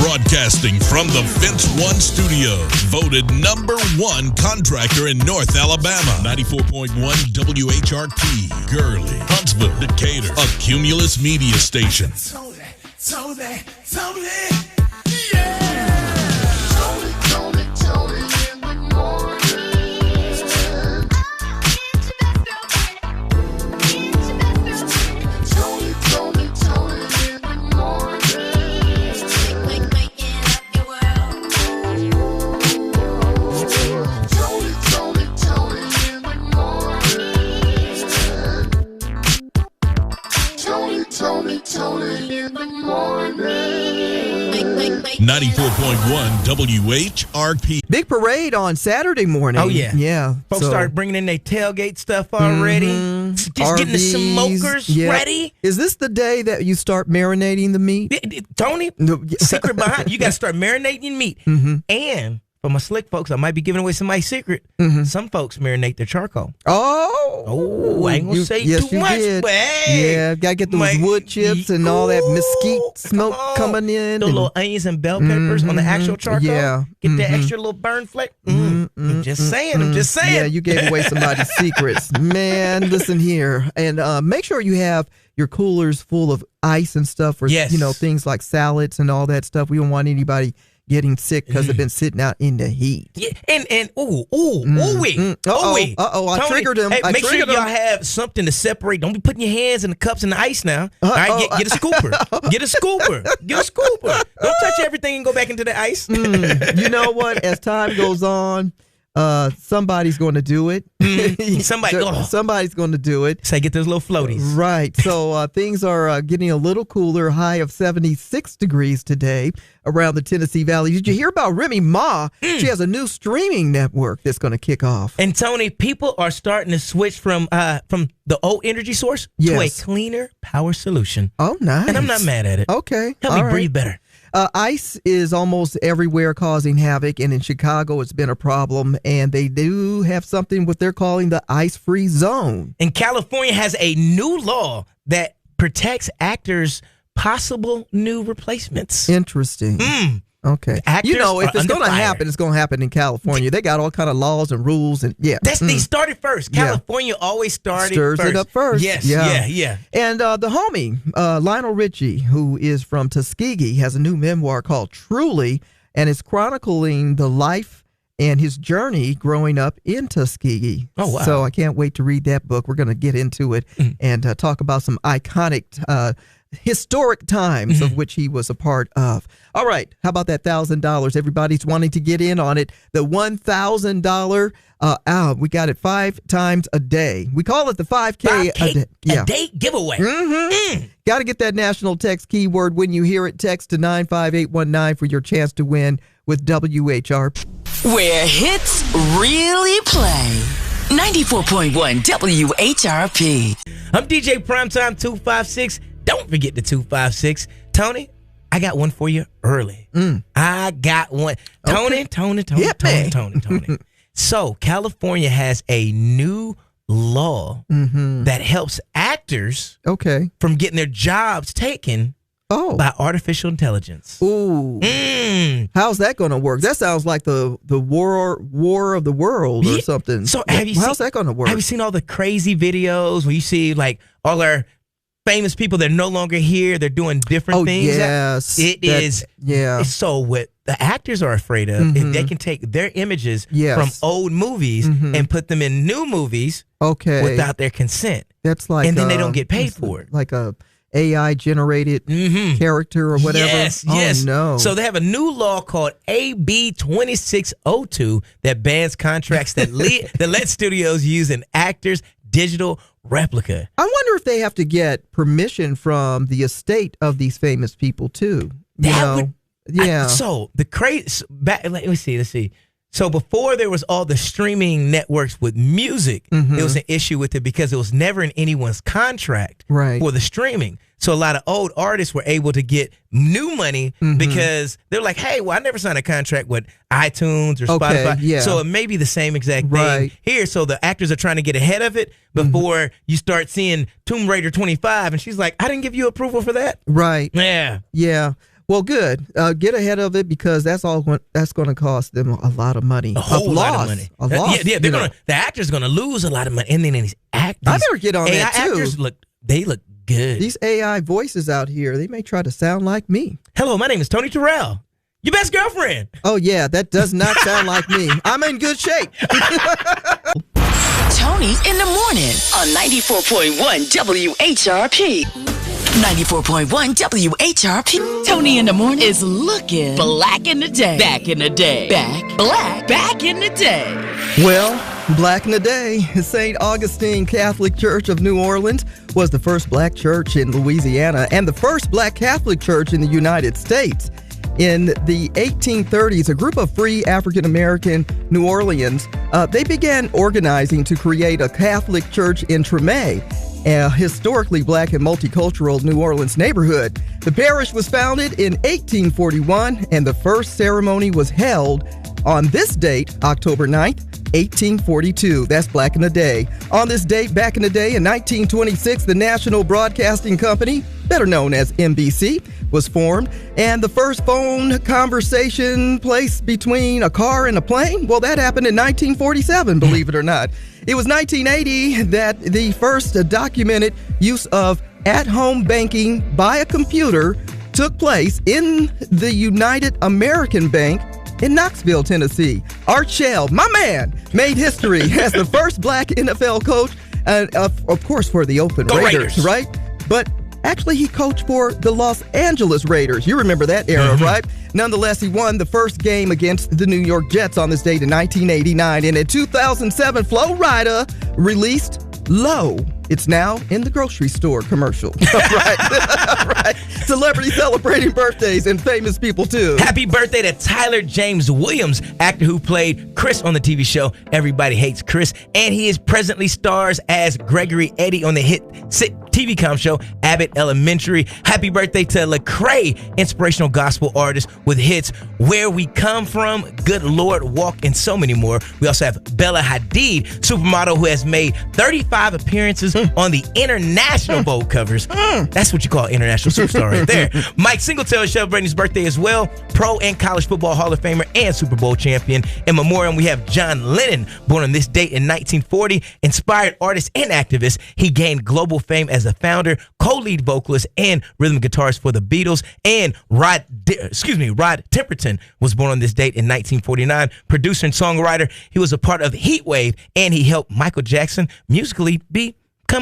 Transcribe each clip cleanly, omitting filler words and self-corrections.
Broadcasting from the Fence One Studios, voted #1 contractor in North Alabama. 94.1 WHRP, Gurley, Huntsville, Decatur, a Cumulus media station. Toni, yeah. Toni in the morning. Toni in the morning. 94.1 WHRP. Big parade on Saturday morning. Oh, yeah. Yeah. Folks started bringing in their tailgate stuff already. Just getting the smokers ready. Is this the day that you start marinating the meat? Tony, secret behind you got to start marinating your meat. And for my slick folks, I might be giving away somebody's secret. Some folks marinate their charcoal. Oh, I ain't gonna say too much, but hey, yeah, gotta get those wood chips and all that mesquite smoke coming in. The little onions and bell peppers on the actual charcoal. Yeah, get that extra little burn flake. I'm just saying. Yeah, you gave away somebody's secrets, man. Listen here, and make sure you have your coolers full of ice and stuff for things like salads and all that stuff. We don't want anybody getting sick because they've been sitting out in the heat. Yeah, and I triggered him. Hey, make sure y'all have something to separate. Don't be putting your hands in the cups and the ice now. All right, get a scooper. Get a scooper. Don't touch everything and go back into the ice. You know what? As time goes on, somebody's going to do it. Somebody's going to do it. Say, get those little floaties. Right. So things are getting a little cooler. High of 76 degrees today around the Tennessee Valley. Did you hear about Remy Ma? She has a new streaming network that's going to kick off. And Tony, people are starting to switch from the old energy source to a cleaner power solution. Oh, nice. And I'm not mad at it. Okay. Help me breathe better. Ice is almost everywhere causing havoc, and in Chicago it's been a problem, and they do have something what they're calling the ice-free zone. And California has a new law that protects actors' possible new replacements. Interesting. Okay. Actors if it's going to happen, it's going to happen in California. They got all kind of laws and rules, and they started first. California always stirs it up first. Yes, yeah. And the homie, Lionel Richie, who is from Tuskegee, has a new memoir called Truly, and it's chronicling the life and his journey growing up in Tuskegee. Oh, wow. So I can't wait to read that book. We're going to get into it and talk about some iconic historic times of which he was a part of. All right, how about that $1,000? Everybody's wanting to get in on it. The $1,000 we got it 5 times a day. We call it the 5K a day giveaway. Got to get that national text keyword when you hear it. Text to 95819 for your chance to win with WHRP. Where hits really play. 94.1 WHRP. I'm DJ Primetime 256. Don't forget the 256. Tony, I got one for you early. I got one. Tony. So, California has a new law that helps actors from getting their jobs taken by artificial intelligence. Ooh. How's that going to work? That sounds like the war of the world or something. So, how's that going to work? Have you seen all the crazy videos where you see like all our famous people that are no longer here, they're doing different things? Yes. So what the actors are afraid of is they can take their images from old movies and put them in new movies without their consent. That's like, and then they don't get paid for it. Like a AI generated character or whatever. Yes. Oh, no. So they have a new law called AB 2602 that bans contracts that let studios use an actor's digital replica. I wonder if they have to get permission from the estate of these famous people too. So the crazy. Let's see. So before there was all the streaming networks with music, there was an issue with it because it was never in anyone's contract for the streaming. So a lot of old artists were able to get new money because they're like, hey, well, I never signed a contract with iTunes or Spotify. So it may be the same exact thing here. So the actors are trying to get ahead of it before you start seeing Tomb Raider 25. And she's like, I didn't give you approval for that. Right. Yeah. Yeah. Well, good. Get ahead of it because that's going to cost them a lot of money. A whole lot of money. A loss. Yeah, the actor's going to lose a lot of money. And then these actors. I better get on AI that too. Actors look good. These AI voices out here, they may try to sound like me. Hello, my name is Tony Terrell. Your best girlfriend. Oh, yeah, that does not sound like me. I'm in good shape. Tony in the morning on 94.1 WHRP. 94.1 WHRP. Tony in the morning is looking black in the day. Back in the day. Back in the day. Well, back in the day, St. Augustine Catholic Church of New Orleans was the first black church in Louisiana and the first black Catholic church in the United States. In the 1830s, a group of free African-American New Orleans, they began organizing to create a Catholic church in Treme, a historically black and multicultural New Orleans neighborhood. The parish was founded in 1841, and the first ceremony was held on this date, October 9th, 1842. That's back in the day. On this date, back in the day, in 1926, the National Broadcasting Company, better known as NBC, was formed, and the first phone conversation placed between a car and a plane, well, that happened in 1947, believe it or not. It was 1980 that the first documented use of at-home banking by a computer took place in the United American Bank in Knoxville, Tennessee. Art Shell, my man, made history as the first black NFL coach, of course, for the Oakland Raiders, right? But actually, he coached for the Los Angeles Raiders. You remember that era, right? Nonetheless, he won the first game against the New York Jets on this date in 1989. And in 2007, Flo Rida released Low. It's now in the grocery store commercial. Right. Celebrity celebrating birthdays and famous people, too. Happy birthday to Tyler James Williams, actor who played Chris on the TV show Everybody Hates Chris. And he is presently stars as Gregory Eddy on the hit TV com show Abbott Elementary. Happy birthday to Lecrae, inspirational gospel artist with hits Where We Come From, Good Lord, Walk, and so many more. We also have Bella Hadid, supermodel who has made 35 appearances on the international Vogue covers. That's what you call international superstar right there. Mike Singletary is celebrating his birthday as well. Pro and college football Hall of Famer and Super Bowl champion. In memoriam, we have John Lennon, born on this date in 1940. Inspired artist and activist, he gained global fame as a founder, co-lead vocalist, and rhythm guitarist for the Beatles. And Rod Temperton was born on this date in 1949. Producer and songwriter, he was a part of Heatwave, and he helped Michael Jackson musically become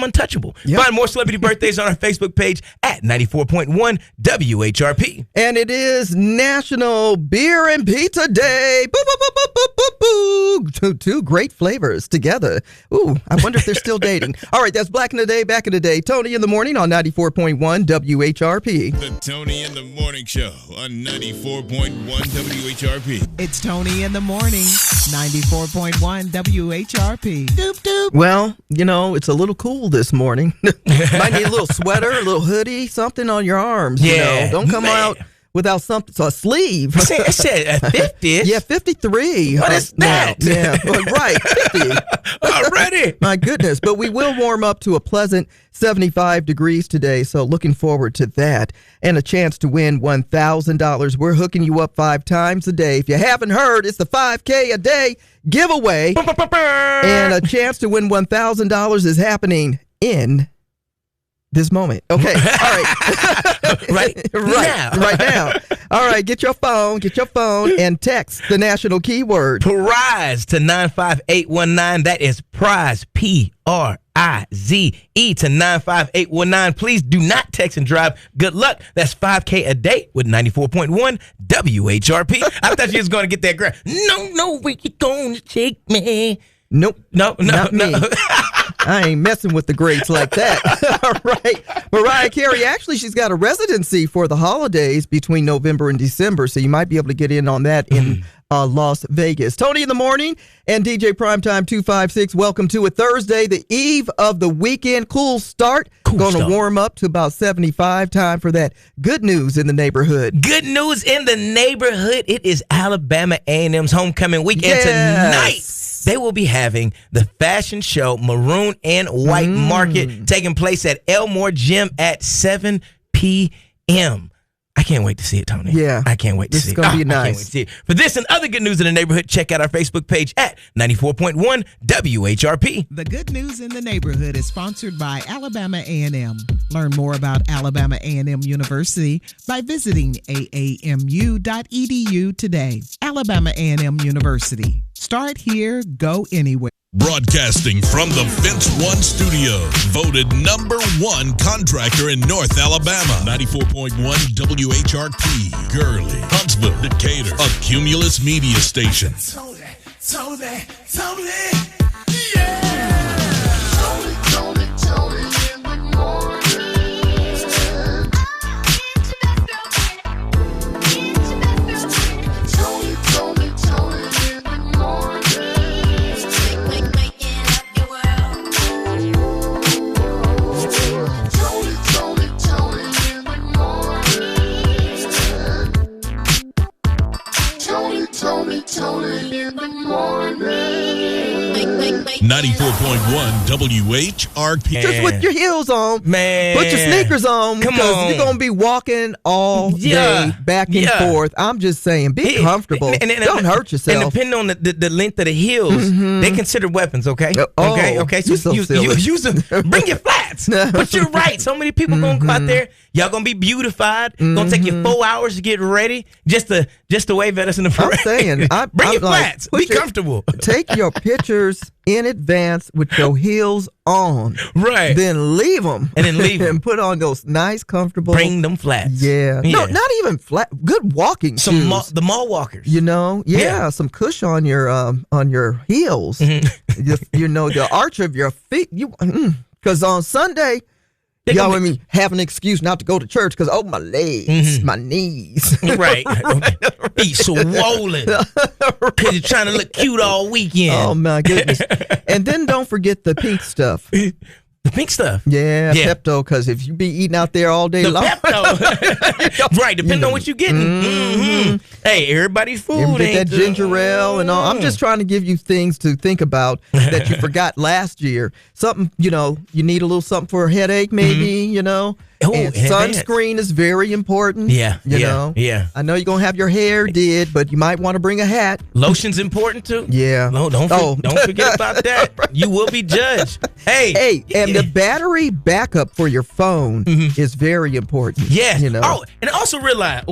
untouchable. Yep. Find more celebrity birthdays on our Facebook page at 94.1 WHRP. And it is National Beer and Pizza Day. Boo, boo, boo, boo, boo, boo, boo. Two great flavors together. Ooh, I wonder if they're still dating. All right, that's Back in the Day. Tony in the Morning on 94.1 WHRP. The Tony in the Morning Show on 94.1 WHRP. It's Tony in the Morning, 94.1 WHRP. Doop, doop. Well, it's a little cool this morning. Might need a little sweater, a little hoodie, something on your arms. Yeah, don't come out without something. So a sleeve. It said 50. Yeah, 53. What is that? Yeah, right, 50. Already. My goodness. But we will warm up to a pleasant 75 degrees today, so looking forward to that. And a chance to win $1,000. We're hooking you up 5 times a day. If you haven't heard, it's the 5K a day giveaway. And a chance to win $1,000 is happening in this moment. Okay. All right. Right now. All right. Get your phone and text the national keyword PRIZE to 95819. That is PRIZE, PRIZE to 95819. Please do not text and drive. Good luck. That's 5K a day with 94.1 WHRP. I thought you was going to get that grab. No, where you going to take me? Nope. No. Me. I ain't messing with the greats like that. All right. Mariah Carey, actually, she's got a residency for the holidays between November and December, so you might be able to get in on that in Las Vegas. Tony in the Morning and DJ Primetime 256. Welcome to a Thursday, the eve of the weekend. Cool start. Going to warm up to about 75. Time for that good news in the neighborhood. Good news in the neighborhood. It is Alabama A&M's homecoming week. And tonight, they will be having the fashion show Maroon and White Market taking place at Elmore Gym at 7 p.m. I can't wait to see it, Tony. Yeah. I can't wait to see it. This is going to be nice. I can't wait to see it. For this and other good news in the neighborhood, check out our Facebook page at 94.1 WHRP. The Good News in the Neighborhood is sponsored by Alabama A&M. Learn more about Alabama A&M University by visiting aamu.edu today. Alabama A&M University. Start here, go anywhere. Broadcasting from the Fence One studio, voted #1 contractor in North Alabama. 94.1 WHRP, Gurley, Huntsville, Decatur, a Cumulus media station. Tony, yeah. Tony in the morning. Tony in the morning. Tony in the morning. 94.1 WHRP. Just with your heels on. Man. Put your sneakers on. Come because on. you're going to be walking all day back and forth. I'm just saying, be comfortable. Don't hurt yourself. And depending on the length of the heels, they consider weapons, okay? Okay. So use them. Bring your flats. But you're right. So many people going to go out there. Y'all going to be beautified. Going to take you 4 hours to get ready just to wave at us in the parade. I'm saying. Bring your flats. Be comfortable. Take your pictures in advance with your heels on. Right. Then leave them. And put on those nice, comfortable. Bring them flats. Yeah. No, not even flat. Good walking shoes. The mall walkers. You know? Yeah. Some cush on your heels. Just, the arch of your feet. Because on Sunday, y'all with me have an excuse not to go to church because, my legs, my knees. Right. Be swollen. Because you're trying to look cute all weekend. Oh, my goodness. And then don't forget the pink stuff. The pink stuff. Yeah. Pepto, because if you be eating out there all day long. Pepto. Right, depending on what you're getting. Hey, everybody's food. Get that ginger ale and all. I'm just trying to give you things to think about that you forgot last year. Something, you need a little something for a headache, maybe, And sunscreen is very important. Yeah. Yeah. I know you're going to have your hair did, but you might want to bring a hat. Lotion's important too. Yeah. No, don't forget about that. You will be judged. Hey, and the battery backup for your phone is very important. Yeah. Oh, and also realize,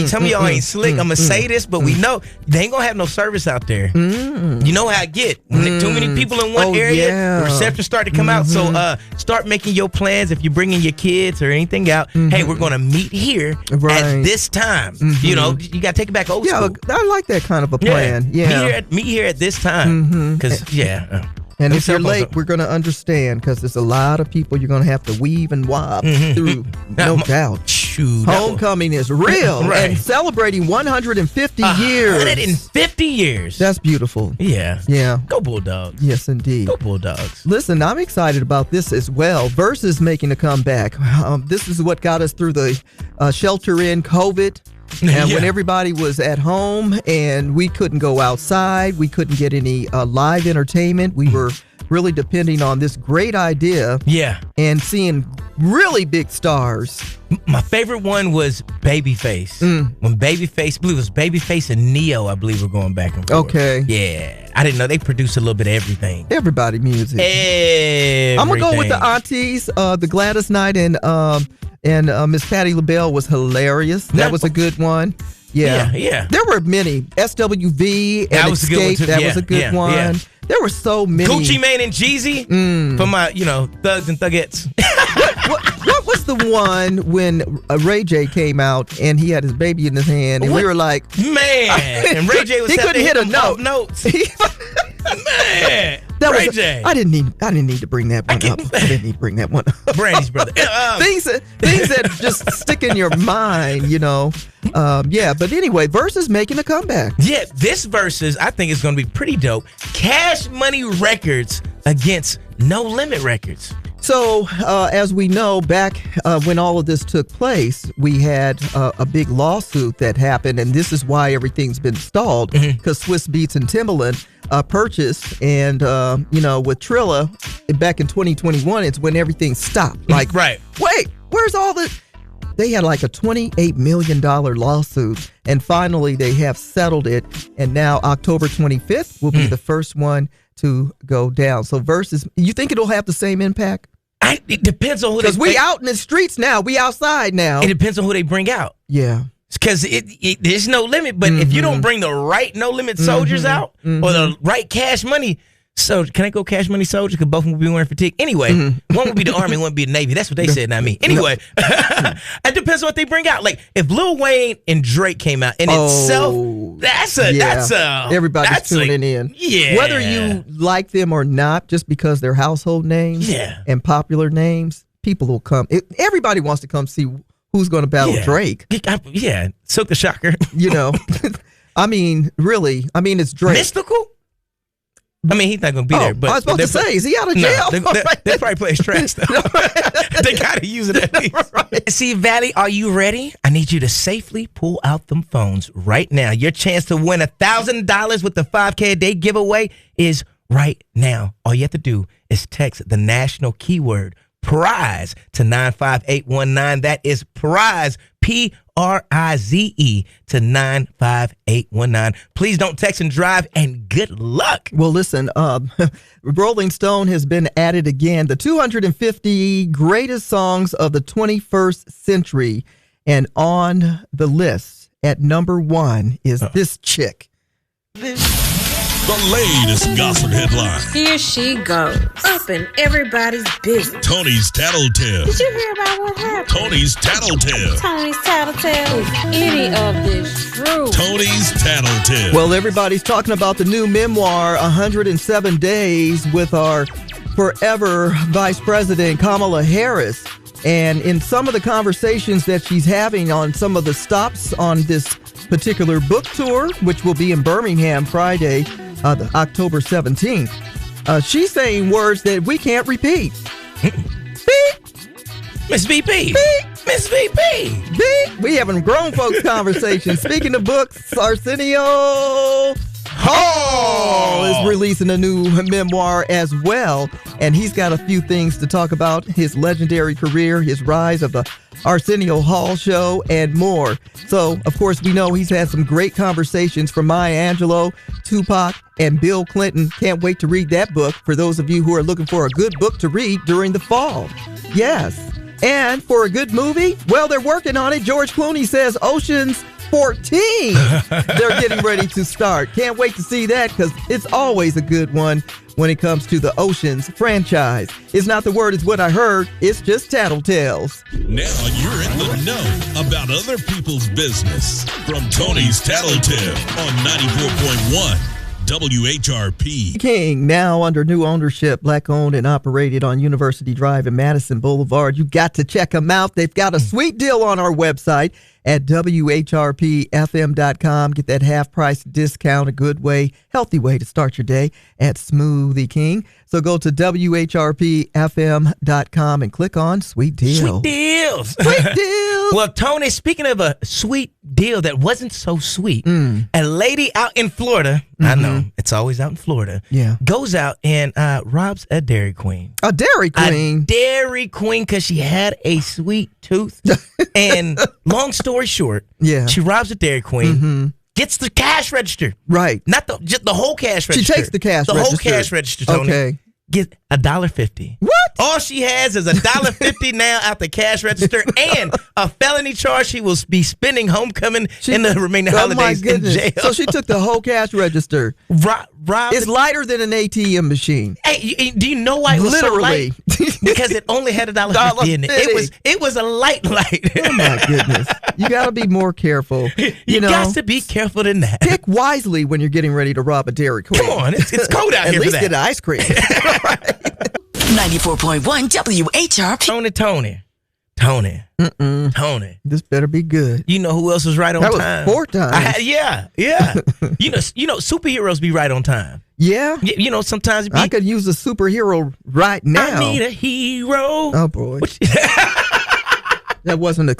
some of y'all ain't slick. I'm going to say this, but we know they ain't going to have no service out there. You know how I get. When too many people in one area, the reception start to come out. So start making your plans if you're bringing your kids or anything out. Hey, we're going to meet here at this time. You got to take it back old school. I like that kind of a plan. Yeah. Meet here at this time. Because, and if you're late, we're going to understand because there's a lot of people you're going to have to weave and wob through, no doubt. Homecoming is real and celebrating 150 years. 150 years. That's beautiful. Yeah. Yeah. Go Bulldogs. Yes, indeed. Go Bulldogs. Listen, I'm excited about this as well. Versus making a comeback. This is what got us through the shelter in COVID. And when everybody was at home and we couldn't go outside, we couldn't get any live entertainment. We were really depending on this great idea. Yeah. And seeing really big stars. My favorite one was Babyface. When Babyface, I believe it was Babyface and Neo, I believe, were going back and forth. Okay. Yeah. I didn't know they produced a little bit of everything. Everybody music. Everything. I'm going to go with the aunties, the Gladys Knight and Miss Patti LaBelle was hilarious. That was a good one. Yeah. There were many. SWV and Escape. That was a good one. Yeah. There were so many. Gucci Mane and Jeezy for my, thugs and thugettes. What was the one when Ray J came out and he had his baby in his hand and we were like, man, and Ray J was he couldn't hit a note. Notes. Man, Ray J. I didn't need to bring that one up. I didn't need to bring that one up. Brandy's brother. Things that just stick in your mind, But anyway, Versus making a comeback. Yeah, this Versus I think is going to be pretty dope. Cash Money Records against No Limit Records. So, as we know, back when all of this took place, we had a big lawsuit that happened, and this is why everything's been stalled, because Swiss Beats and Timbaland purchased, and, with Trilla, back in 2021, it's when everything stopped. Like, right. Wait, where's all the... They had like a $28 million lawsuit, and finally they have settled it. And now October 25th will be the first one to go down. So Versus, you think it'll have the same impact? It depends on who. Because we out in the streets now. We outside now. It depends on who they bring out. Yeah. Because there's no limit. But if you don't bring the right no limit soldiers out or the right cash money. So can I go cash money soldiers? Because both of them will be wearing fatigue. Anyway, one would be the Army, one would be the Navy. That's what they said, not me. Anyway, it depends on what they bring out. Like if Lil Wayne and Drake came out in itself, that's everybody's tuning in. Yeah. Whether you like them or not, just because they're household names and popular names, people will come. Everybody wants to come see who's going to battle Drake. Yeah. Silk the Shocker. You know, I mean, really, it's Drake. Mystical? I mean, he's not going to be there. But I was about to say, is he out of jail? No, they probably play his tracks, though. They got to use it at least. Right. See, Valley, are you ready? I need you to safely pull out them phones right now. Your chance to win $1,000 with the 5K a day giveaway is right now. All you have to do is text the national keyword PRIZE to 95819. That is PRIZE, PRIZE to 95819. Please don't text and drive, and good luck. Well, listen, Rolling Stone has been added again. The 250 greatest songs of the 21st century. And on the list at number 1 is this chick. The latest gossip headline. Here she goes, up in everybody's business. Tony's Tattletale. Did you hear about what happened? Tony's Tattletale. Tony's Tattletale. Is any of this true? Tony's Tattletale. Well, everybody's talking about the new memoir, 107 Days, with our forever Vice President Kamala Harris. And in some of the conversations that she's having on some of the stops on this particular book tour, which will be in Birmingham Friday, October 17th, she's saying words that we can't repeat. Beep. Miss VP. Beep. Miss VP. Beep. We having grown folks conversations. Speaking of books, Arsenio Hall is releasing a new memoir as well, and he's got a few things to talk about: his legendary career, his rise of the Arsenio Hall Show, and more. So, of course, we know he's had some great conversations from Maya Angelou, Tupac, and Bill Clinton. Can't wait to read that book for those of you who are looking for a good book to read during the fall. Yes. And for a good movie, well, they're working on it. George Clooney says Ocean's 14. They're getting ready to start. Can't wait to see that, because it's always a good one when it comes to the Oceans franchise. It's not the word, it's what I heard. It's just tattletales. Now you're in the know about other people's business. From Tony's Tattletale on 94.1 WHRP. King, now under new ownership, black owned and operated on University Drive and Madison Boulevard. You got to check them out. They've got a sweet deal on our website at WHRPFM.com. Get that half price discount, a good way, healthy way to start your day at Smoothie King. So go to WHRPFM.com and click on Sweet Deal. Sweet deals. Sweet deals. Well, Tony, speaking of a sweet deal that wasn't so sweet, a lady out in Florida, I know, it's always out in Florida, goes out and robs a Dairy Queen. A Dairy Queen? A Dairy Queen, because she had a sweet tooth. And long story short, she robs a Dairy Queen, gets the cash register. Right. Not just the whole cash register. She takes the cash register. The whole cash register, Tony. Okay. Get $1.50. What? All she has is $1.50 now out the cash register, and a felony charge. She will be spending homecoming and the remaining holidays in jail. So she took the whole cash register. It's lighter than an ATM machine. Hey, do you know why it was literally so light? Because it only had $1.50 in it. It was a light. Oh my goodness! You got to be more careful. You know, got to be careful than that. Pick wisely when you're getting ready to rob a Dairy Queen. Come on, it's cold out here. At least for that. get an ice cream. 94.1 WHRP. Tony. This better be good. You know who else was right on time? That was 4 times. Yeah. you know, superheroes be right on time. Yeah. You know, sometimes I could use a superhero right now. I need a hero. Oh boy. That wasn't a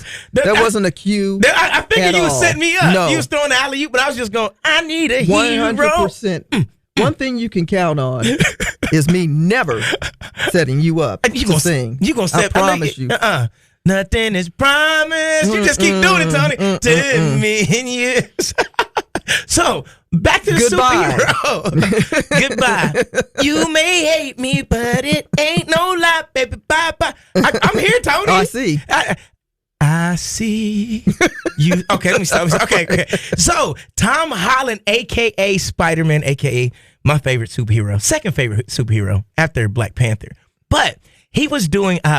cue. I figured you was all. setting me up. No. You was throwing the alley-oop, but I was just going, I need a hero. 100%. One thing you can count on is me never setting you up to sing. You gonna set? I promise you. Nothing is promised. You just keep doing it, Tony. 10 million years. So, back to the superhero. Goodbye. You may hate me, but it ain't no lie, baby. Bye-bye. I'm here, Tony. Oh, I see. I see you. Okay, let me stop. Okay. So, Tom Holland, a.k.a. Spider-Man, a.k.a. my favorite superhero. Second favorite superhero after Black Panther. But he was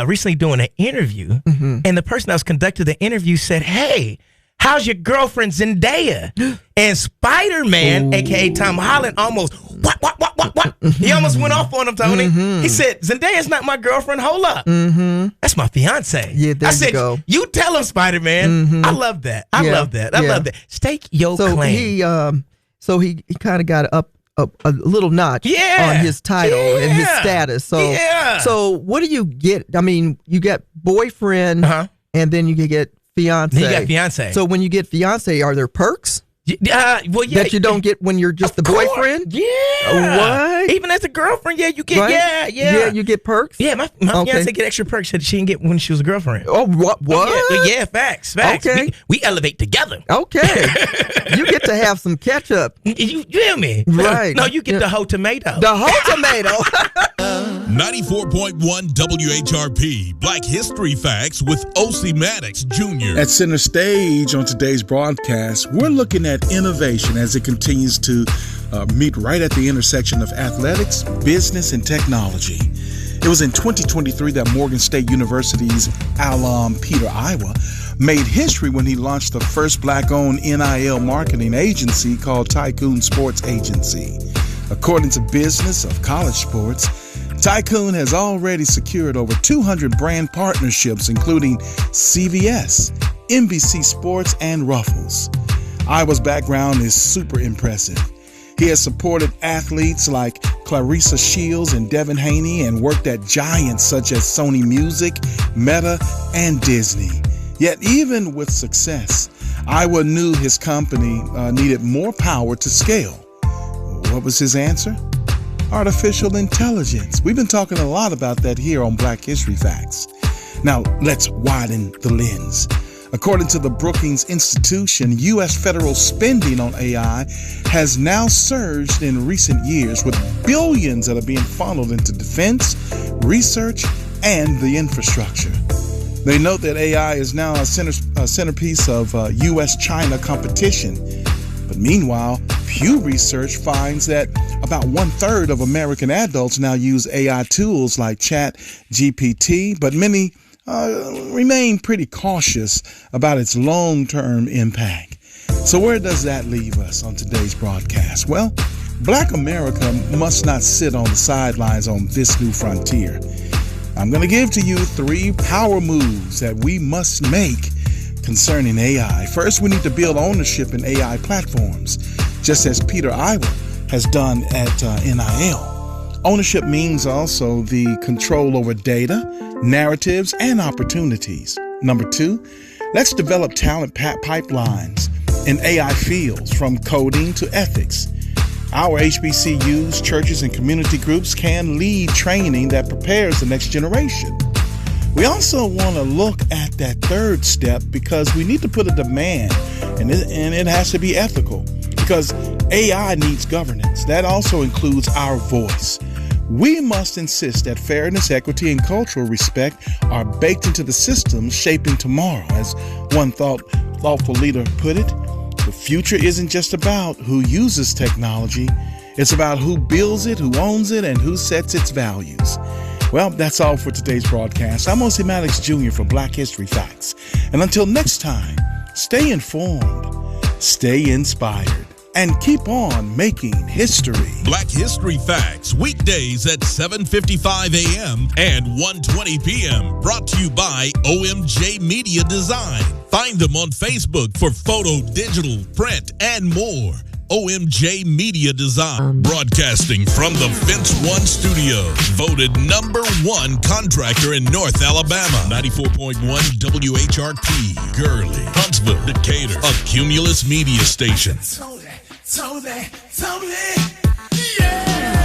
recently doing an interview, and the person that was conducting the interview said, hey, how's your girlfriend Zendaya? And Spider-Man, a.k.a. Tom Holland, almost, what? He almost went off on him, Tony. He said, Zendaya's not my girlfriend. Hold up. That's my fiance. Yeah, there I said, you go. You tell him, Spider-Man. I love that. I love that. Stake your claim. He kind of got up a little notch on his title and his status. So what do you get? I mean, you get boyfriend and then you get fiance. You got fiance. So when you get fiance, are there perks? That you don't get when you're just the boyfriend? Yeah. What? Even as a girlfriend, you get, right? Yeah, you get perks? Yeah, my fiance get extra perks that she didn't get when she was a girlfriend. Oh, what? Yeah, facts. Okay. We elevate together. Okay. You get to have some ketchup. You hear me? Right. No, you get the whole tomato. The whole tomato. 94.1 WHRP Black History Facts with O.C. Maddox Jr. At center stage on today's broadcast, we're looking at innovation as it continues to meet right at the intersection of athletics, business, and technology. It was in 2023 that Morgan State University's alum Peter Iowa made history when he launched the first Black-owned NIL marketing agency called Tycoon Sports Agency. According to Business of College Sports, Tycoon has already secured over 200 brand partnerships, including CVS, NBC Sports, and Ruffles. Iowa's background is super impressive. He has supported athletes like Clarissa Shields and Devin Haney and worked at giants such as Sony Music, Meta, and Disney. Yet even with success, Iowa knew his company needed more power to scale. What was his answer? Artificial intelligence. We've been talking a lot about that here on Black History Facts. Now, let's widen the lens. According to the Brookings Institution, U.S. federal spending on AI has now surged in recent years, with billions that are being funneled into defense, research, and the infrastructure. They note that AI is now a centerpiece of U.S.-China competition. But meanwhile, Pew Research finds that about 1/3 of American adults now use AI tools like ChatGPT, but many remain pretty cautious about its long-term impact. So where does that leave us on today's broadcast? Well, Black America must not sit on the sidelines on this new frontier. I'm going to give to you 3 power moves that we must make concerning AI. First, we need to build ownership in AI platforms, just as Peter Iowa has done at NIL. Ownership means also the control over data, narratives, and opportunities. Number 2, let's develop talent pipelines in AI fields, from coding to ethics. Our HBCUs, churches, and community groups can lead training that prepares the next generation. We also want to look at that 3rd step, because we need to put a demand, and it has to be ethical, because AI needs governance. That also includes our voice. We must insist that fairness, equity, and cultural respect are baked into the systems shaping tomorrow. As one thoughtful leader put it, the future isn't just about who uses technology. It's about who builds it, who owns it, and who sets its values. Well, that's all for today's broadcast. I'm O.C. Maddox Jr. for Black History Facts. And until next time, stay informed, stay inspired, and keep on making history. Black History Facts, weekdays at 7:55 a.m. and 1:20 p.m. Brought to you by OMJ Media Design. Find them on Facebook for photo, digital, print, and more. OMJ Media Design. Broadcasting from the Fence One Studio. Voted #1 contractor in North Alabama. 94.1 WHRP. Gurley, Huntsville, Decatur. A Cumulus Media Station. Tony, yeah!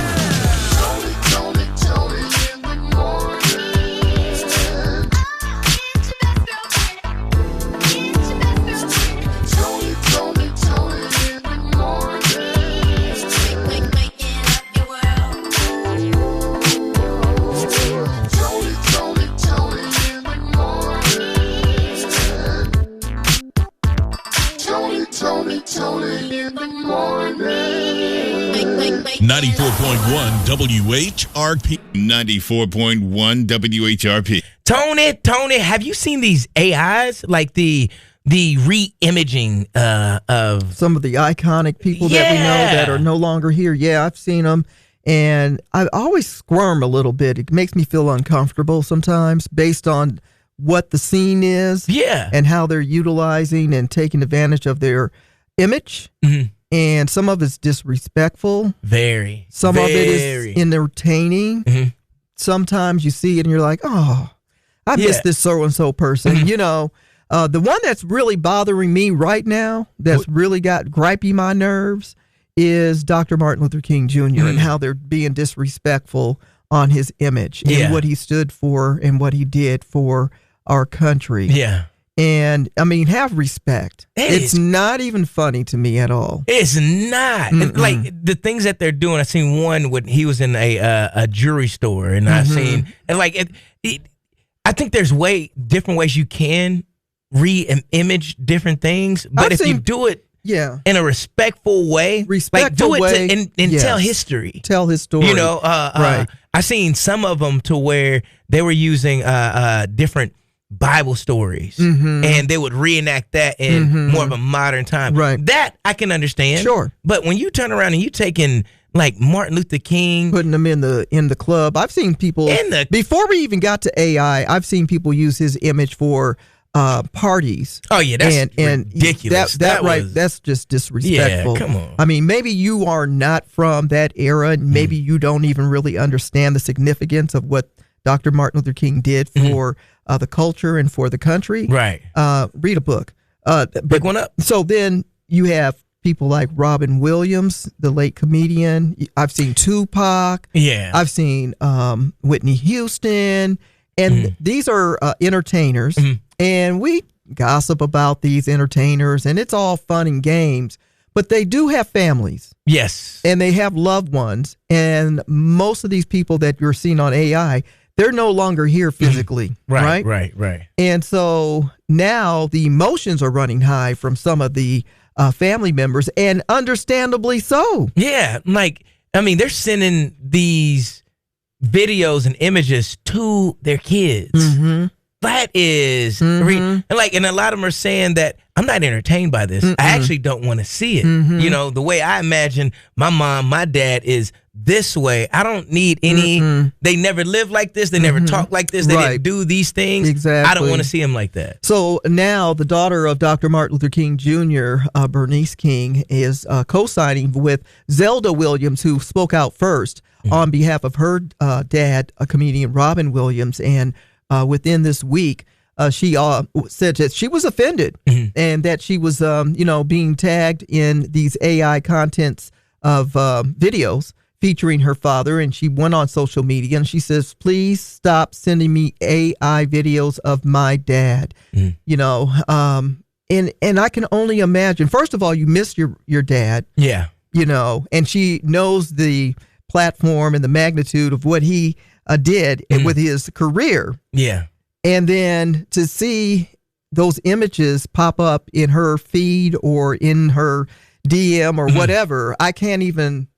Tony in the morning. Toni in the morning. 94.1 WHRP. 94.1 WHRP. Toni, have you seen these AIs? Like the re-imaging of some of the iconic people that we know that are no longer here. Yeah, I've seen them. And I always squirm a little bit. It makes me feel uncomfortable sometimes based on what the scene is. Yeah. And how they're utilizing and taking advantage of their image. Mm-hmm. And some of it's disrespectful. Very. Some of it is entertaining. Mm-hmm. Sometimes you see it and you're like, oh, I miss this so-and-so person. Mm-hmm. You know, the one that's really bothering me right now, that's really got gripey my nerves, is Dr. Martin Luther King Jr. and how they're being disrespectful on his image and what he stood for and what he did for our country. Yeah. And I mean, have respect. It's not even funny to me at all. It's not. Like the things that they're doing. I seen one when he was in a jewelry store, and I seen and like I think there's different ways you can re-image different things, but if you do it in a respectful way, like do it and tell history. Tell his story. You know, right. I seen some of them to where they were using different Bible stories, and they would reenact that in more of a modern time. Right. That I can understand. Sure. But when you turn around and you taking like Martin Luther King, putting them in the club, I've seen people before we even got to AI. I've seen people use his image for parties. Oh yeah, that's ridiculous. That's just disrespectful. Yeah, come on. I mean, maybe you are not from that era, and maybe you don't even really understand the significance of what Dr. Martin Luther King did for the culture and for the country. Right. Read a book. Pick one up. So then you have people like Robin Williams, the late comedian. I've seen Tupac. Yeah. I've seen Whitney Houston. And these are entertainers. And we gossip about these entertainers, and it's all fun and games. But they do have families. Yes. And they have loved ones. And most of these people that you're seeing on AI, they're no longer here physically. Right. And so now the emotions are running high from some of the family members, and understandably so. Yeah. Like, I mean, they're sending these videos and images to their kids. That is, and a lot of them are saying that I'm not entertained by this. I actually don't want to see it. You know, the way I imagine my mom, my dad is this way. I don't need any. They never lived like this. They never talked like this. They didn't do these things. Exactly. I don't want to see them like that. So now the daughter of Dr. Martin Luther King Jr., Bernice King, is co-signing with Zelda Williams, who spoke out first on behalf of her dad, a comedian, Robin Williams, and within this week, she said that she was offended and that she was, being tagged in these AI contents of videos featuring her father. And she went on social media and she says, please stop sending me AI videos of my dad. You know, and I can only imagine, first of all, you miss your dad. Yeah. You know, and she knows the platform and the magnitude of what he did with his career. Yeah. And then to see those images pop up in her feed or in her DM or whatever, I can't even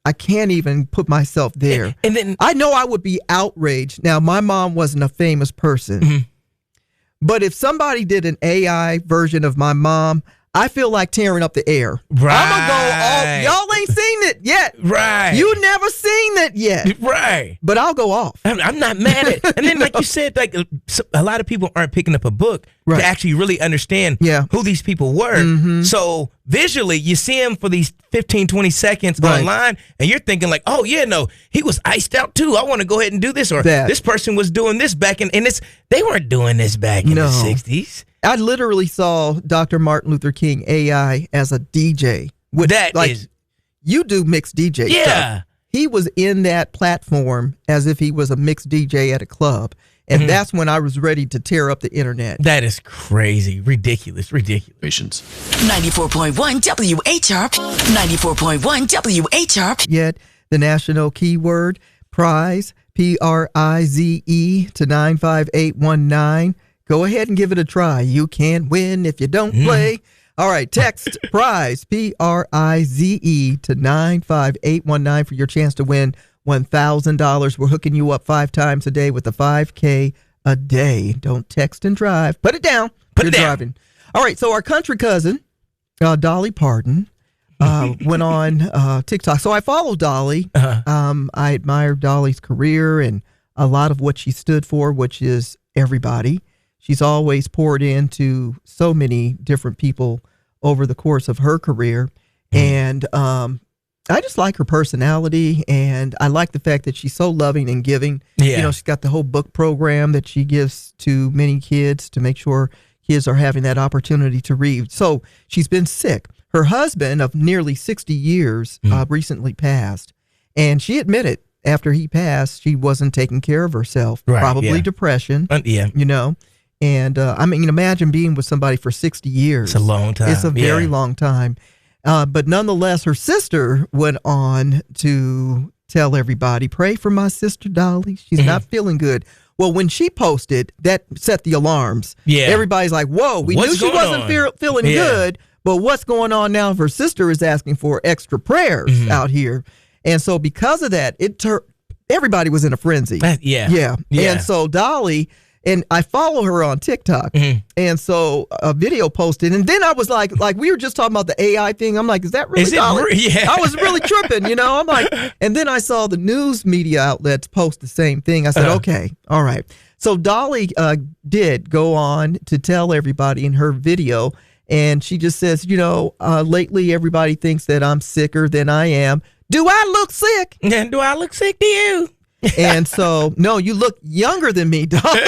put myself there. And then I know I would be outraged. Now, my mom wasn't a famous person, but if somebody did an AI version of my mom, I feel like tearing up the air. Right. I'm going to go off. Y'all ain't seen it yet. Right. You never seen it yet. Right. But I'll go off. I'm not mad at it. And then, like you said, like a lot of people aren't picking up a book to actually really understand who these people were. So visually, you see him for these 15, 20 seconds online, and you're thinking like, oh, yeah, no, he was iced out too. I want to go ahead and do this. Or this person was doing this back in, and they weren't doing this back in the 60s. I literally saw Dr. Martin Luther King AI as a DJ. You do mixed DJ stuff. He was in that platform as if he was a mixed DJ at a club. And that's when I was ready to tear up the internet. That is crazy. Ridiculous. 94.1 WHRP. 94.1 WHRP. Yet the national keyword prize, PRIZE, to 95819. Go ahead and give it a try. You can't win if you don't play. All right, text PRIZE, PRIZE, to 95819 for your chance to win $1,000. We're hooking you up 5 times a day with a $5K a day. Don't text and drive. Put it down. You're driving. All right, so our country cousin, Dolly Parton, went on TikTok. So I follow Dolly. I admire Dolly's career and a lot of what she stood for, which is everybody. She's always poured into so many different people over the course of her career. And I just like her personality, and I like the fact that she's so loving and giving. Yeah. You know, she's got the whole book program that she gives to many kids to make sure kids are having that opportunity to read. So she's been sick. Her husband of nearly 60 years recently passed, and she admitted after he passed, she wasn't taking care of herself, probably depression, you know. And I mean, imagine being with somebody for 60 years. It's a long time. It's a very long time. But nonetheless, her sister went on to tell everybody, pray for my sister Dolly. She's not feeling good. Well, when she posted, that set the alarms. Yeah. Everybody's like, whoa, we knew she wasn't feeling good, but what's going on now? Her sister is asking for extra prayers out here. And so because of that, everybody was in a frenzy. Yeah. And so Dolly, and I follow her on TikTok. And so a video posted. And then I was like we were just talking about the AI thing. I'm like, is that really Dolly? I was really tripping, you know? I'm like, and then I saw the news media outlets post the same thing. I said, okay, all right. So Dolly did go on to tell everybody in her video. And she just says, you know, lately everybody thinks that I'm sicker than I am. Do I look sick? And do I look sick to you? And so, no, you look younger than me, Dolly.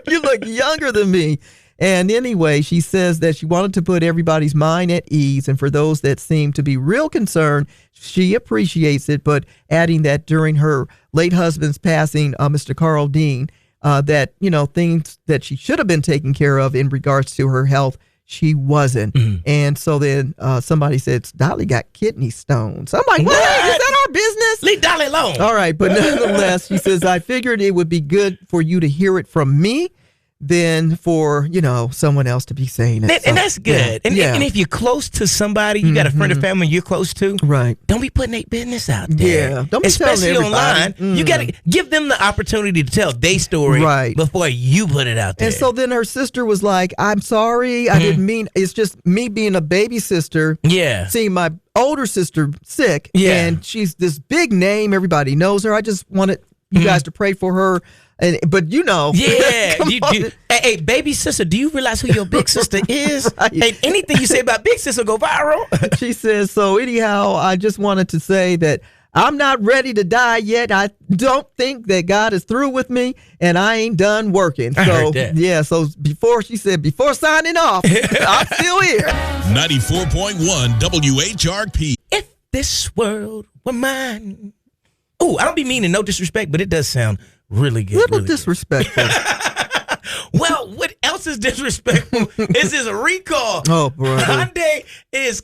You look younger than me. And anyway, she says that she wanted to put everybody's mind at ease. And for those that seem to be real concerned, she appreciates it. But adding that during her late husband's passing, Mr. Carl Dean, that, you know, things that she should have been taken care of in regards to her health, she wasn't. And so then somebody said, Dolly got kidney stones. I'm like, what? Is that our business? Leave Dolly alone. All right. But nonetheless, she says, I figured it would be good for you to hear it from me than for, you know, someone else to be saying it. And that's good. And if you're close to somebody, you got a friend or family you're close to, right? Don't be putting their business out there. Yeah, don't be especially telling online. You got to give them the opportunity to tell their story before you put it out there. And so then her sister was like, I'm sorry, I didn't mean, it's just me being a baby sister. Yeah. Seeing my older sister sick. Yeah. And she's this big name. Everybody knows her. I just wanted you guys to pray for her. But you know, hey, baby sister, do you realize who your big sister is? Hey, anything you say about big sister go viral. She says, so anyhow, I just wanted to say that I'm not ready to die yet. I don't think that God is through with me, and I ain't done working. I heard that. Yeah, so before signing off, I'm still here. 94.1 WHRP. If this world were mine. Oh, I don't be meaning no disrespect, but it does sound really good. Little really disrespectful. Well, what else is disrespectful is this recall. Oh, brother. Hyundai is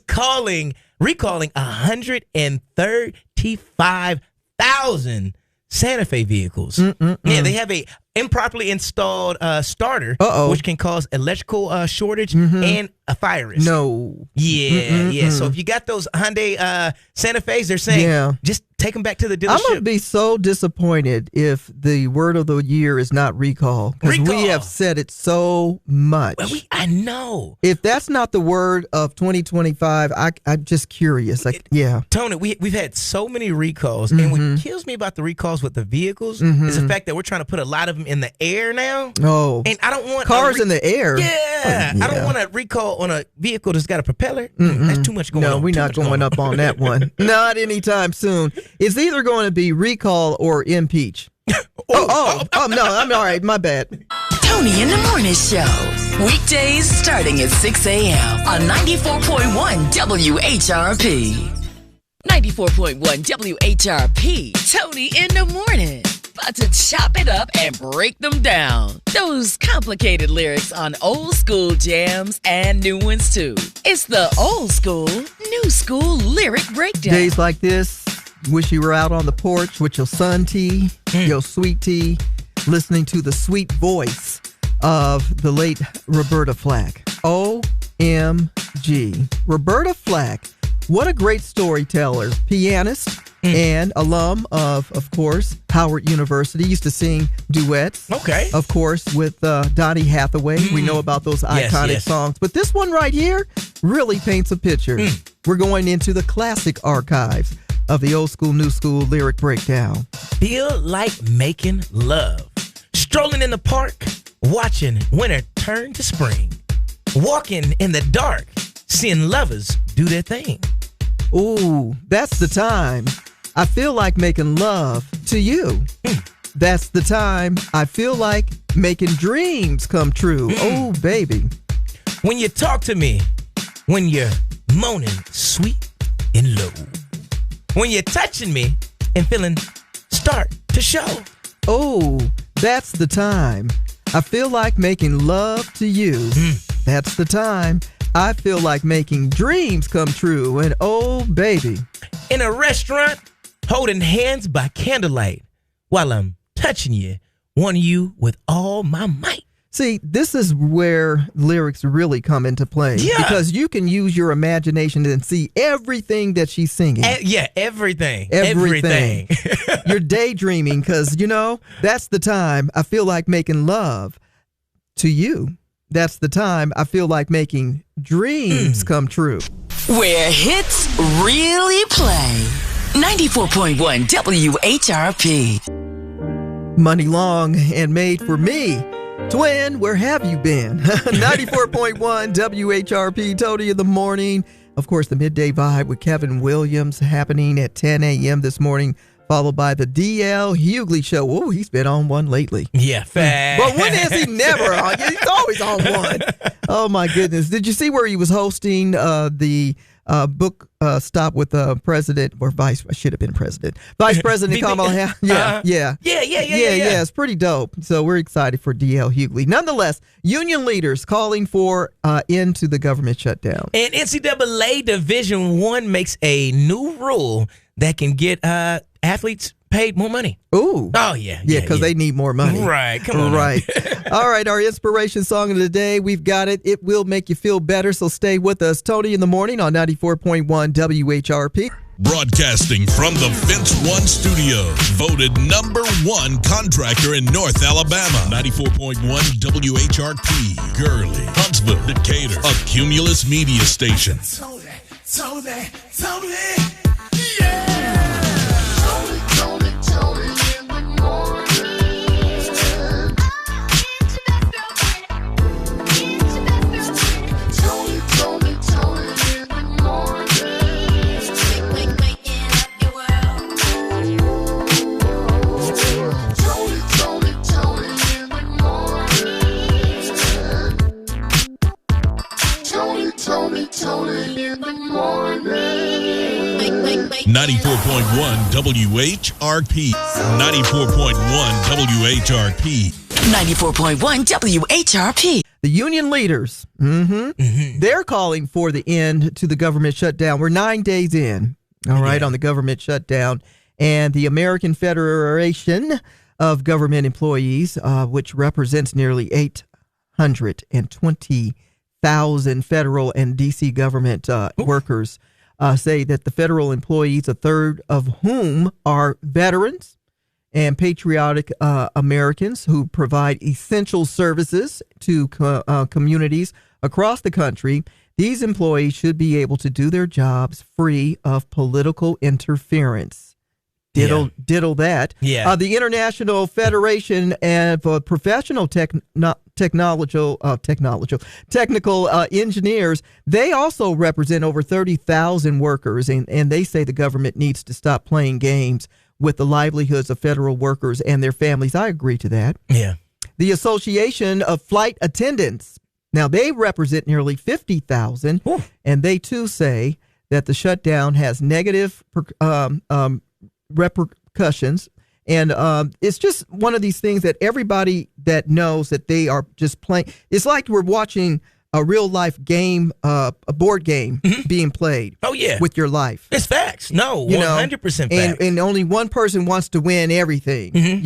recalling 135,000 Santa Fe vehicles. Yeah, they have a improperly installed starter, which can cause electrical shortage and a fire risk. No. Yeah. So if you got those Hyundai Santa Fe's, they're saying just take them back to the dealership. I'm going to be so disappointed if the word of the year is not recall. Because we have said it so much. Well, I know. If that's not the word of 2025, I'm just curious. Tony, we've had so many recalls. And what kills me about the recalls with the vehicles is the fact that we're trying to put a lot of them in the air now. Oh. And I don't want cars in the air. Yeah. I don't want to recall on a vehicle that's got a propeller. That's too much going on. No, we're not going up on that one. Not anytime soon. It's either going to be recall or impeach. No, I'm all right. My bad. Toni in the Morning Show. Weekdays starting at 6 a.m. on 94.1 WHRP. 94.1 WHRP. Toni in the Morning. About to chop it up and break them down. Those complicated lyrics on old school jams and new ones too. It's the old school, new school lyric breakdown. Days like this, wish you were out on the porch with your sun tea, your sweet tea, listening to the sweet voice of the late Roberta Flack. Oh OMG. Roberta Flack, what a great storyteller, pianist, and alum of course, Howard University. Used to sing duets. Okay. Of course, with Donny Hathaway. We know about those iconic songs. But this one right here really paints a picture. We're going into the classic archives of the old school, new school lyric breakdown. Feel like making love. Strolling in the park, watching winter turn to spring. Walking in the dark, seeing lovers do their thing. Ooh, that's the time I feel like making love to you. That's the time I feel like making dreams come true. Oh, baby. When you talk to me, when you're moaning sweet and low. When you're touching me and feeling start to show. Oh, that's the time I feel like making love to you. That's the time I feel like making dreams come true. And oh, baby. In a restaurant, holding hands by candlelight while I'm touching you, wanting you with all my might. See, this is where lyrics really come into play. Yeah. Because you can use your imagination and see everything that she's singing. Everything. You're daydreaming because, that's the time I feel like making love to you. That's the time I feel like making dreams come true. Where hits really play. 94.1 WHRP. Money long and made for me. Twin, where have you been? 94.1 WHRP, Toni in the Morning. Of course, the Midday Vibe with Kevin Williams happening at 10 a.m. this morning, followed by the D.L. Hughley Show. Oh, he's been on one lately. Yeah, fast. But when is he never on? He's always on one. Oh, my goodness. Did you see where he was hosting the book stop with President or Vice President Kamala Harris? Yeah. It's pretty dope. So we're excited for D.L. Hughley. Nonetheless, union leaders calling for end to the government shutdown. And NCAA Division I makes a new rule that can get athletes paid more money. Ooh. Oh, yeah. Yeah, because they need more money. Right. Come on. Right. All right. Our inspiration song of the day. We've got it. It will make you feel better. So stay with us. Toni in the Morning on 94.1 WHRP. Broadcasting from the Fence One studio. Voted #1 contractor in North Alabama. 94.1 WHRP. Gurley, Huntsville, Decatur. A Cumulus media station. Toni. Toni in the morning. 94.1 WHRP. 94.1 WHRP. 94.1 WHRP. The union leaders, they're calling for the end to the government shutdown. We're 9 days in, all right, on the government shutdown. And the American Federation of Government Employees, which represents nearly 820,000 federal and D.C. government workers, say that the federal employees, a third of whom are veterans and patriotic Americans who provide essential services to communities across the country, these employees should be able to do their jobs free of political interference. Diddle that. Yeah. The International Federation of Professional Technical Engineers, they also represent over 30,000 workers, and they say the government needs to stop playing games with the livelihoods of federal workers and their families. I agree to that. Yeah. The Association of Flight Attendants, now they represent nearly 50,000, and they too say that the shutdown has negative repercussions. And it's just one of these things that everybody that knows that they are just playing. It's like we're watching a real life game, a board game being played. Oh, yeah. With your life. It's facts. No, 100% facts. And only one person wants to win everything,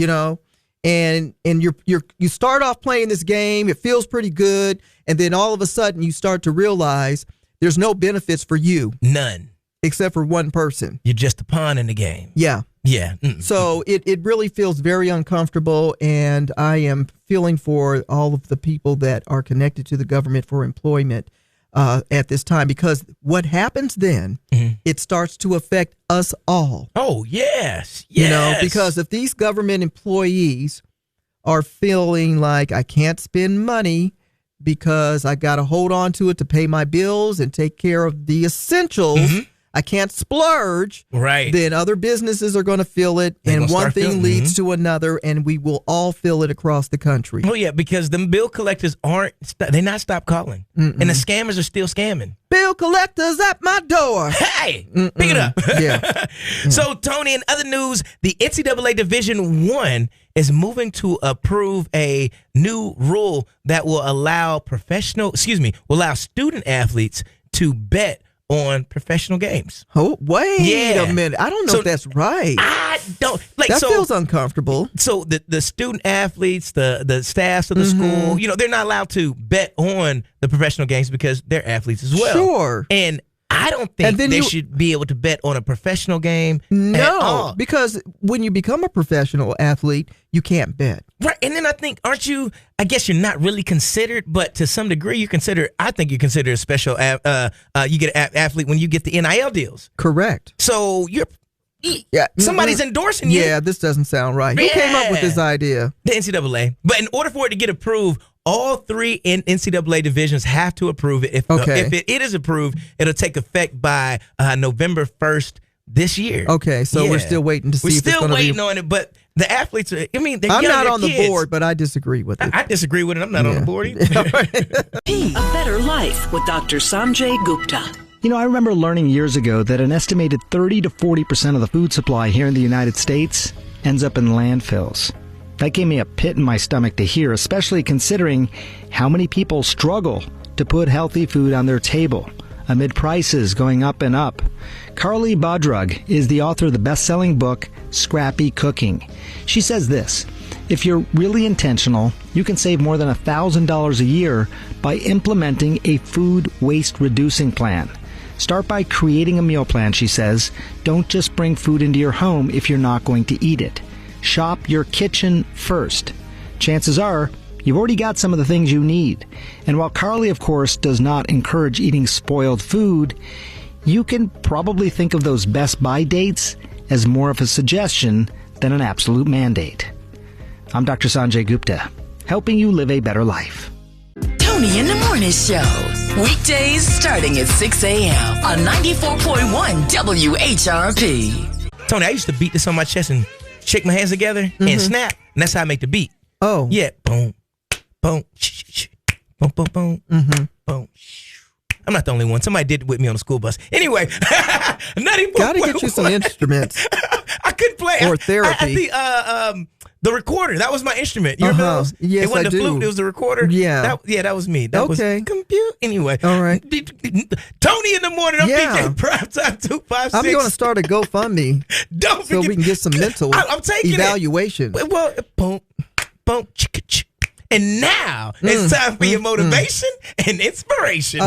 and you start off playing this game. It feels pretty good, and then all of a sudden you start to realize there's no benefits for you. None. Except for one person. You're just a pawn in the game. Yeah. Yeah. So it really feels very uncomfortable, and I am feeling for all of the people that are connected to the government for employment at this time, because what happens then, it starts to affect us all. Oh, yes. You know, because if these government employees are feeling like I can't spend money because I got to hold on to it to pay my bills and take care of the essentials, I can't splurge. Right. Then other businesses are going to feel it, and one thing leads to another, and we will all feel it across the country. Oh yeah, because the bill collectors they're not stopped calling, and the scammers are still scamming. Bill collectors at my door. Hey, pick it up. Yeah. So Tony, in other news, the NCAA Division I is moving to approve a new rule that will allow student athletes to bet on professional games. Oh, wait a minute. I don't know if that's right. I don't. That feels uncomfortable. So the student athletes, the staffs of the school, they're not allowed to bet on the professional games because they're athletes as well. Sure. And I don't think they should be able to bet on a professional game at all. Because when you become a professional athlete, you can't bet. Right. And then I think, I guess you're not really considered, but to some degree I think you're considered a special, you get an athlete when you get the NIL deals. Correct. So somebody's endorsing you. Yeah, this doesn't sound right. Who came up with this idea? The NCAA. But in order for it to get approved, all three NCAA divisions have to approve it. If it is approved, it'll take effect by November 1st this year. Okay, so we're still waiting to see. We're still waiting on it, but the athletes are, they're I'm not on the board, but I disagree with it. I disagree with it. I'm not on the board either. A better life with Dr. Sanjay Gupta. I remember learning years ago that an estimated 30 to 40% of the food supply here in the United States ends up in landfills. That gave me a pit in my stomach to hear, especially considering how many people struggle to put healthy food on their table amid prices going up and up. Carly Bodrug is the author of the best-selling book, Scrappy Cooking. She says this: if you're really intentional, you can save more than $1,000 a year by implementing a food waste reducing plan. Start by creating a meal plan, she says. Don't just bring food into your home if you're not going to eat it. Shop your kitchen first. Chances are you've already got some of the things you need. And while Carly, of course, does not encourage eating spoiled food, you can probably think of those best by dates as more of a suggestion than an absolute mandate. I'm Dr. Sanjay Gupta, helping you live a better life. Toni in the Morning Show. Weekdays starting at 6 a.m. on 94.1 WHRP. Tony, I used to beat this on my chest and shake my hands together and snap, and that's how I make the beat. Oh. Yeah. Boom, boom, boom, boom, boom, boom. I'm not the only one. Somebody did it with me on the school bus. Anyway, gotta get you some instruments. I couldn't play. Or therapy. The recorder. That was my instrument. You remember those? Yes, it wasn't I the do. flute. It was the recorder. Yeah. That was me. That was compute. Anyway. All right. Tony in the Morning. I'm DJ Primetime 256. I'm going to start a GoFundMe so we can get some mental evaluation. Well, boom, boom, and now it's time for your motivation and inspiration.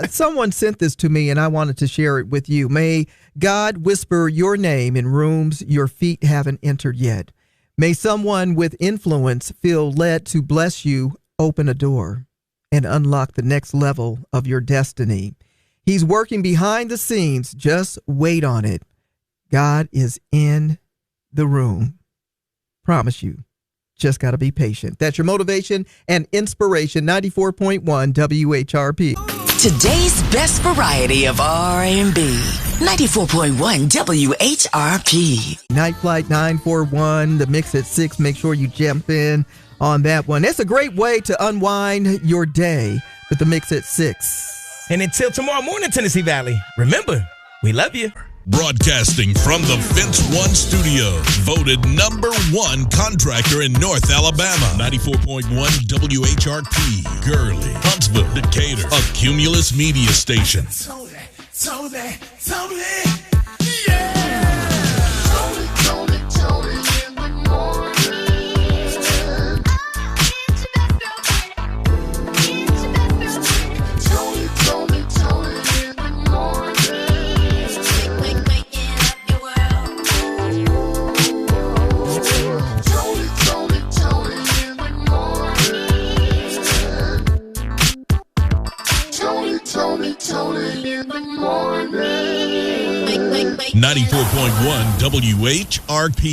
Someone sent this to me, and I wanted to share it with you. May God whisper your name in rooms your feet haven't entered yet. May someone with influence feel led to bless you, open a door, and unlock the next level of your destiny. He's working behind the scenes. Just wait on it. God is in the room. Promise you. Just got to be patient. That's your motivation and inspiration. 94.1 WHRP. Today's best variety of R&B. 94.1 WHRP. Night Flight 941, the mix at 6. Make sure you jump in on that one. It's a great way to unwind your day with the mix at 6. And until tomorrow morning, Tennessee Valley, remember, we love you. Broadcasting from the Fence One Studio, voted #1 contractor in North Alabama. 94.1 WHRP, Gurley, Huntsville, Decatur, a Cumulus media station. Toni, yeah! Toni in the morning. Toni in the morning. 94.1 WHRP.